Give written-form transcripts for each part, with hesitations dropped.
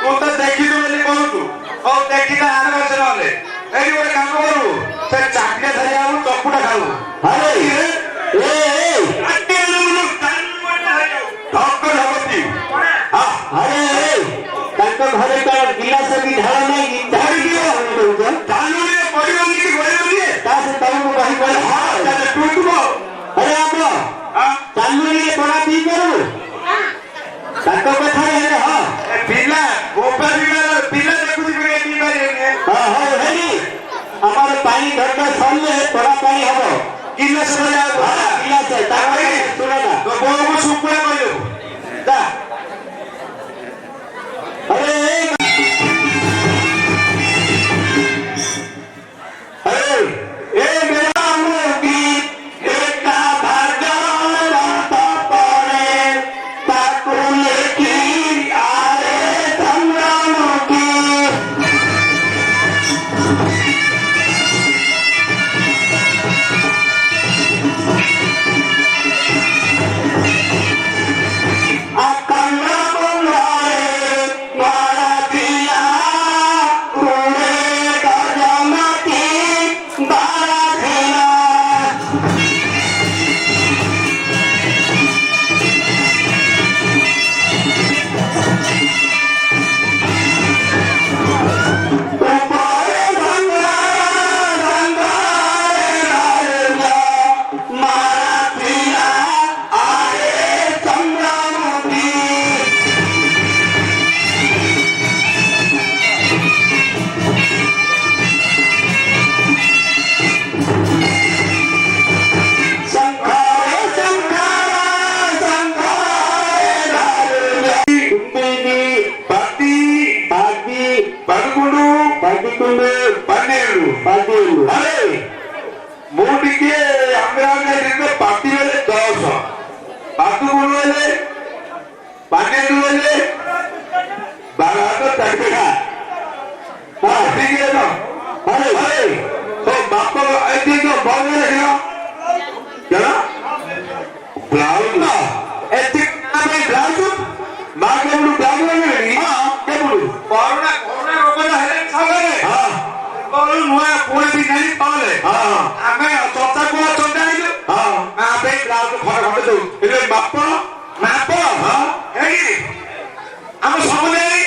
तू तो देखी तू बोली कहू तू और देखी ता आने बस नले एई गोटे काम करू से चाकरी धरि आउ चकुटा खाऊ अरे ए आटे नु कान मोटा हो जाऊ ठक्कर होती हां अरे ताको घरे का गिलास भी ढाला नहीं झाड़ी दियो चालू रे पड़ियोनी की गोलेनी ता से तमको कहि पर हां चल टूटबो अरे आपलो हां चालू रे बड़ा पी करू ताको कथा है हां पिला गोपा पिला देखु दिबे की बारे हां हां हेनी हमारे पानी घर का सामने बड़ा पानी हबो गिलास भरा गिलास है ताको सुना ना तो बोल को सुकुला कइलो दा अरे ए मेरा मुकी एक भागन रात पड़े ताको लेकी आरे संग्राम की ಮೂಟಿಗೆ ಅಂಗಡಿಯಿಂದ ಪಾರ್ಟಿ ವೇಳೆ 10 ಬಾತುಗಳು ವೇಳೆ 12 ವೇಳೆ 12 ತಡಬೇಡ ಪಾರ್ಟಿಗೆ ಅರೆ ಅರೆ तो बाप ऐसे तो बहुत है क्या ब्लाउज ना ऐसे ना ब्लाउज मां के बोलू ब्लाउज नहीं हां के बोलू कोरोना कोरोना रोग है खावे हां बोलू नुआ कोई भी नहीं पाले हां हमें चोटा को चोटा नहीं हां मैं पे ब्लाउज फर फर दो इले बाप माप हां हे हम समुदाय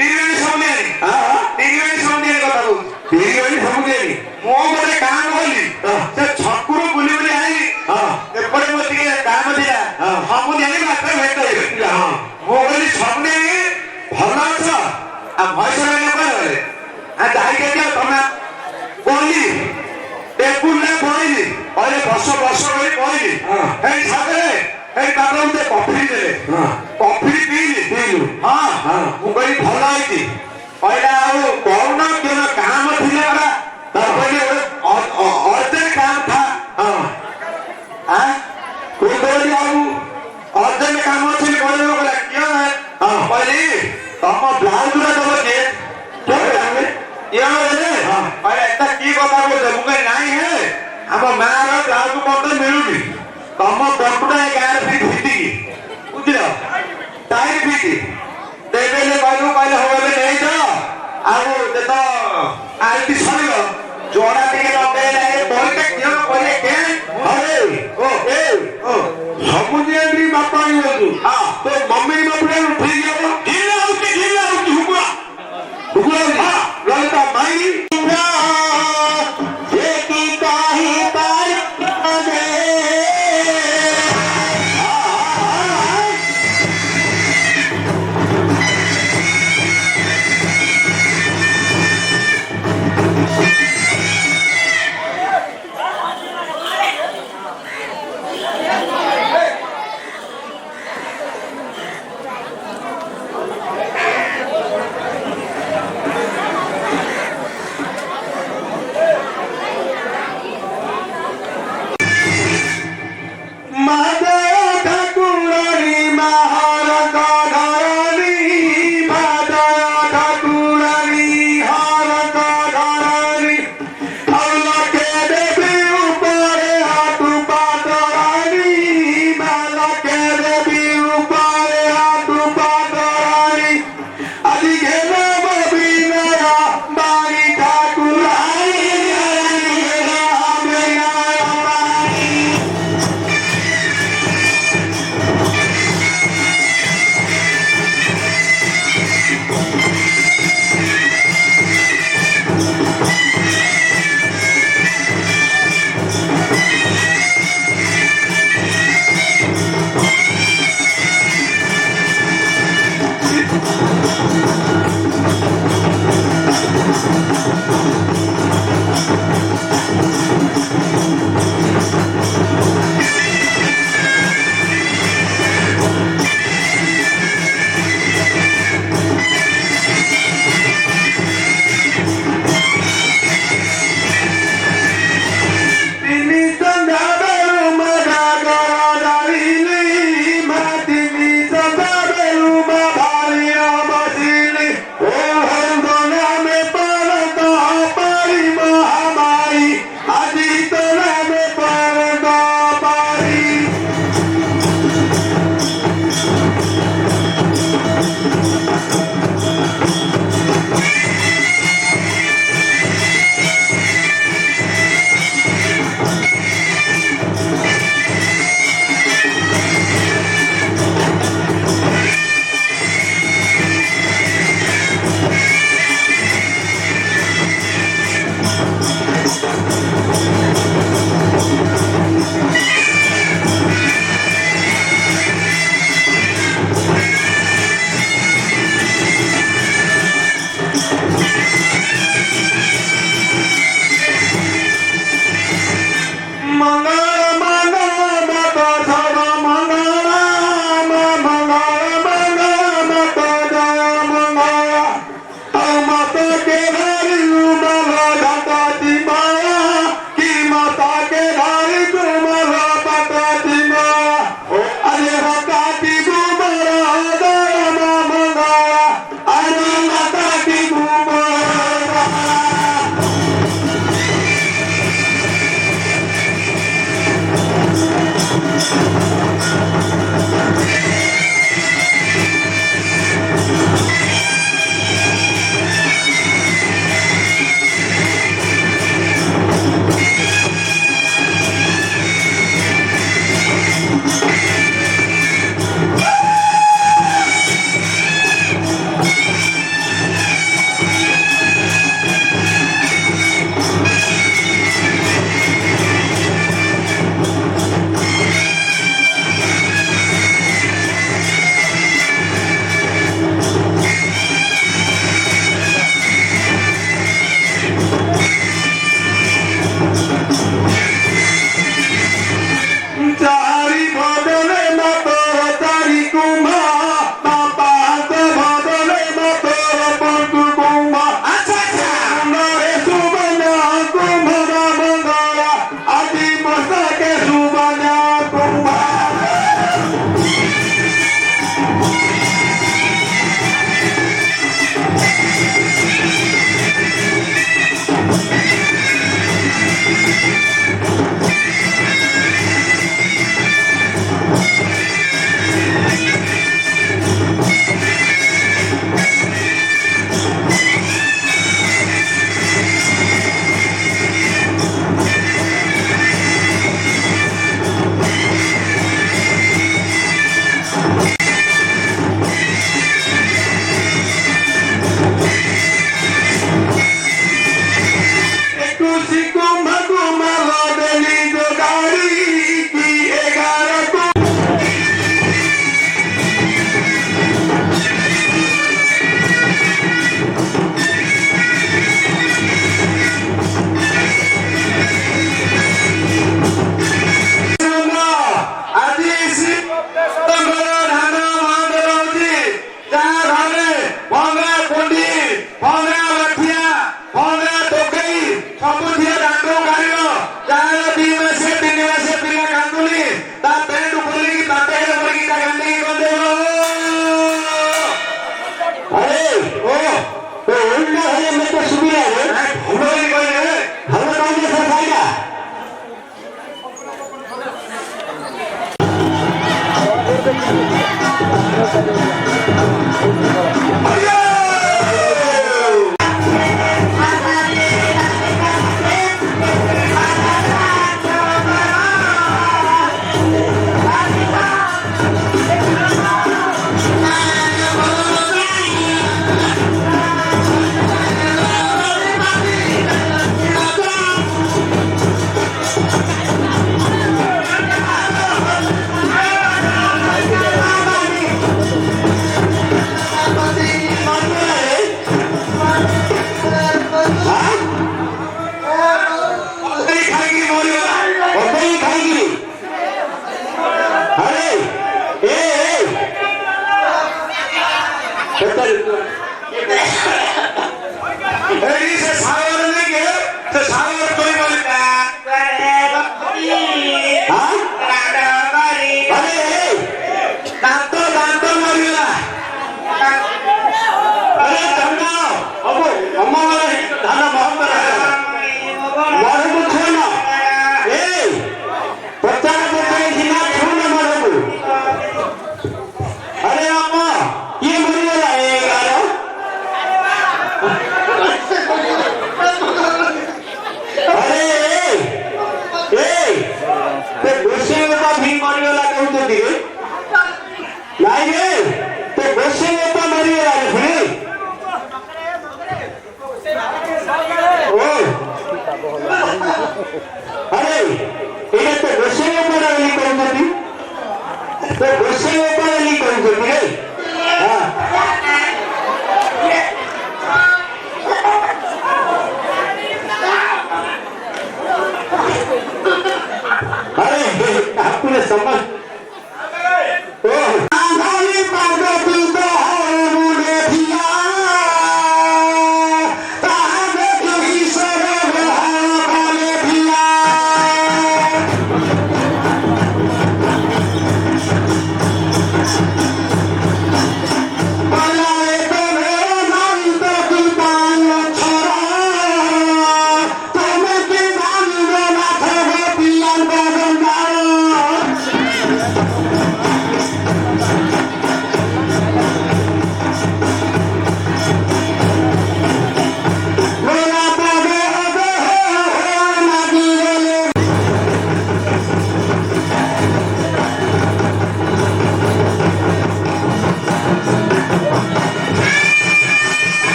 तिरवेणी समुदाय हां तिरवेणी समुदाय কথা বল तिरवेणी समुदाय मो गोटे काम बोली से छकुरु बुली बुली आई एपटे मो टिके काम दिला हम जानी मात्र भेट होइला मो बोली सबने भला छ आ भैसा ने कहले आ जाई के जा तमे बोली टेबुल ने बोली अरे बस बोली बोली हे छागले हे बाबू ते कॉफी देले कॉफी पीली हां मु गई भला आइती पहिला आ कोरोना के काम थिले बड़ा अर्जन काम था हाँ कोई बोली आऊ अर्जन काम थी बोले लोग क्यों है पहले तम ब्लाउज रे दबो के क्या करेंगे ये रे अरे एता की কথা बोल मुके नहीं है हम मां रो ब्लाउज कोन मिलुनी तम बंटुटा ए गार फिट फिटी बुझलो टाइट फिटी देबेले कहले होबे नहीं तो आउ दे तो आलती सरिलो जोड़ा टिके लगे लागे बोलते क्यों बोले के अरे ओ सबुजेंद्री बापाई बोलू हां तो मम्मी मपड़े उठी गयो ढीला उठी हुआ हां ललता माई ये की काहे पार दे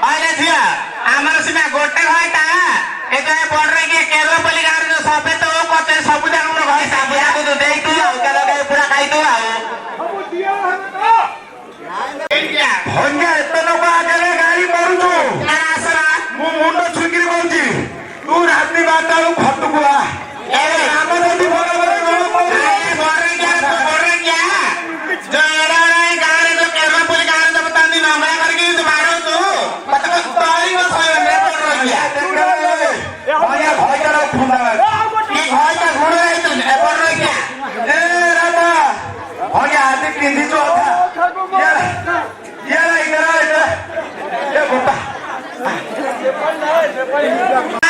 Ai ଏଇଟା ବଡରେ କିଏ କେରଳପଲ୍ଲୀ ଗାଁରେ ଯୋଉ ସଫେ ତ କତେ ସବୁ ଯାକ ମୋର ଘରେ ସବୁ ଯାକ ତୁ ଦେଇତୁ ଆଉ କେରଳ ପୁରା ଖାଇତୁ ଆଉ ଭଙ୍ଗା ଏତେ ଲୋକ ଆଗରେ ଗାଡି କରୁଛୁ ମୁଁ ମୁଣ୍ଡ ଛୁଇଁକିରି କହୁଛି ତୁ ରାତି 12ଟା ବେଳକୁ ଖଟକୁ ଆ ଆମ ଯଦି ଭଲ ଆଜି ପିନ୍ଧିଛୁ ଅଧା